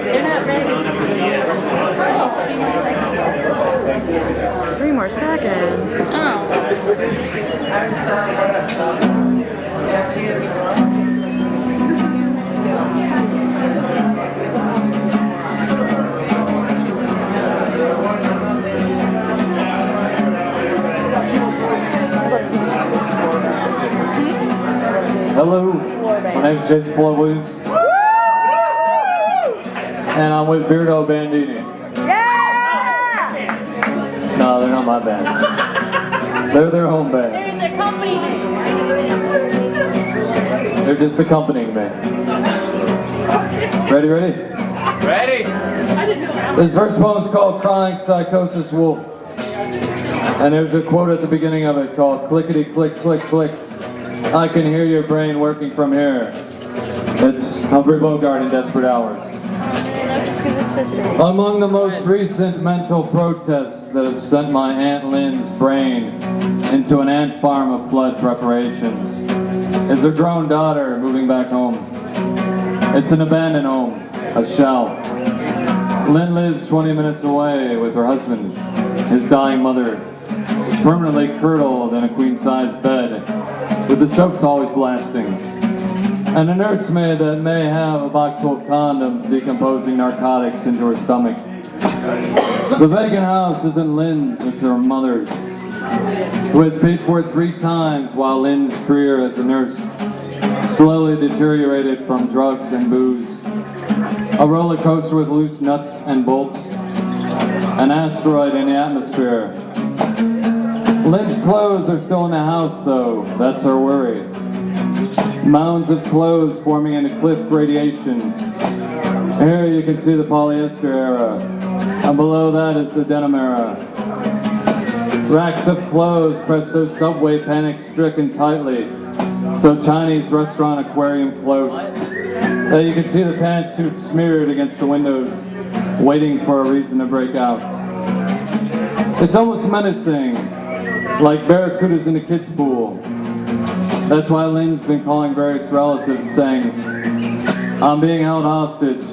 They're not ready. 3 more seconds. Oh. Hello, my name is Jason Williams, and I'm with bEaRdO bAnDiNi. Yeah! No, they're not my band. They're their own band. They're the company name. They're just accompanying me. Ready, ready? Ready? This first poem's called Crying Psychosis Wolf. And there's a quote at the beginning of it called clickety click click click. I can hear your brain working from here. It's Humphrey Bogart in Desperate Hours. I was just gonna sit there. Among the most recent mental protests that have sent my Aunt Lynn's brain into an ant farm of flood preparations is her grown daughter moving back home. It's an abandoned home, a shell. Lynn lives 20 minutes away with her husband, his dying mother, permanently curdled in a queen-size bed, with the soaps always blasting, and a nursemaid that may have a box full of condoms decomposing narcotics into her stomach. The vacant house isn't Lynn's, it's her mother's, who has paid for it 3 times while Lynn's career as a nurse slowly deteriorated from drugs and booze, a roller coaster with loose nuts and bolts, an asteroid in the atmosphere. Lynn's clothes are still in the house, though. That's her worry. Mounds of clothes forming into cliff gradations. Here you can see the polyester era, and below that is the denim era. Racks of clothes pressed so Subway panic-stricken tightly, so Chinese restaurant aquarium close, that you can see the pantsuits smeared against the windows, waiting for a reason to break out. It's almost menacing, like barracudas in a kid's pool. That's why Lynn's been calling various relatives saying, I'm being held hostage.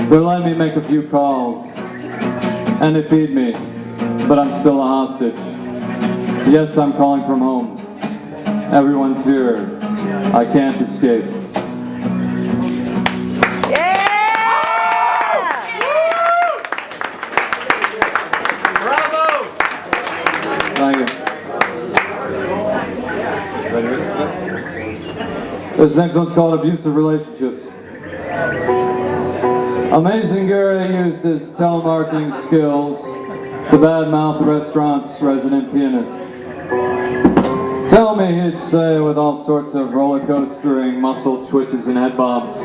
They're letting me make a few calls. And they feed me, but I'm still a hostage. Yes, I'm calling from home. Everyone's here. I can't escape. Thank you. This next one's called Abusive Relationships. Amazing Gary used his telemarketing skills to badmouth the restaurant's resident pianist. Tell me, he'd say with all sorts of roller coastering muscle twitches and head bobs.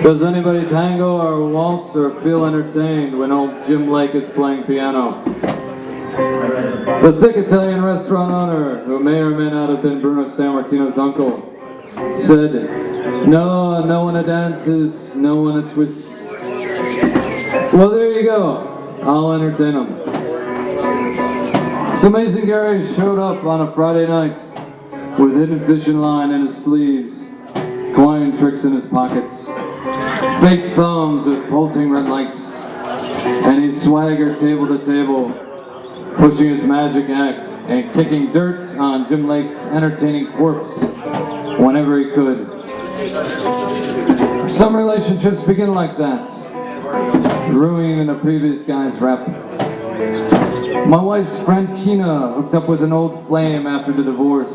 Does anybody tango or waltz or feel entertained when old Jim Lake is playing piano? The thick Italian restaurant owner, who may or may not have been Bruno Sammartino's uncle, said, no, no one a dances, no one a twists. Well, there you go. I'll entertain him. So Amazing Gary showed up on a Friday night with hidden vision line in his sleeves, coin tricks in his pockets, fake thumbs with pulsing red lights, and he swaggered table to table, pushing his magic act and kicking dirt on Jim Lake's entertaining corpse whenever he could. Some relationships begin like that, ruining a previous guy's rep. My wife's friend Tina hooked up with an old flame after the divorce,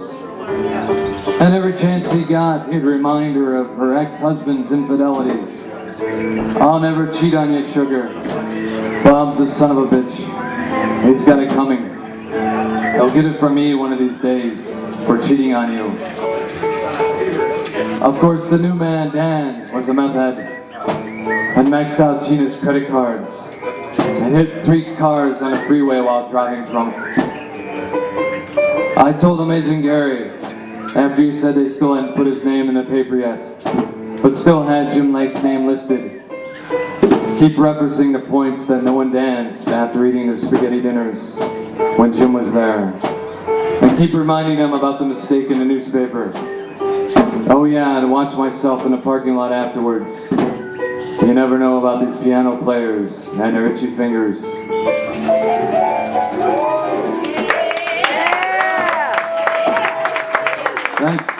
and every chance he got, he'd remind her of her ex-husband's infidelities. I'll never cheat on you, sugar. Bob's a son of a bitch. He's got it coming. He'll get it from me one of these days for cheating on you. Of course, the new man, Dan, was a meth head and maxed out Tina's credit cards and hit 3 cars on a freeway while driving drunk. I told Amazing Gary, after he said they still hadn't put his name in the paper yet, but still had Jim Lake's name listed, keep referencing the points that no one danced after eating their spaghetti dinners when Jim was there, and keep reminding them about the mistake in the newspaper Oh yeah, to watch myself in the parking lot afterwards. You never know about these piano players and their itchy fingers. Thanks.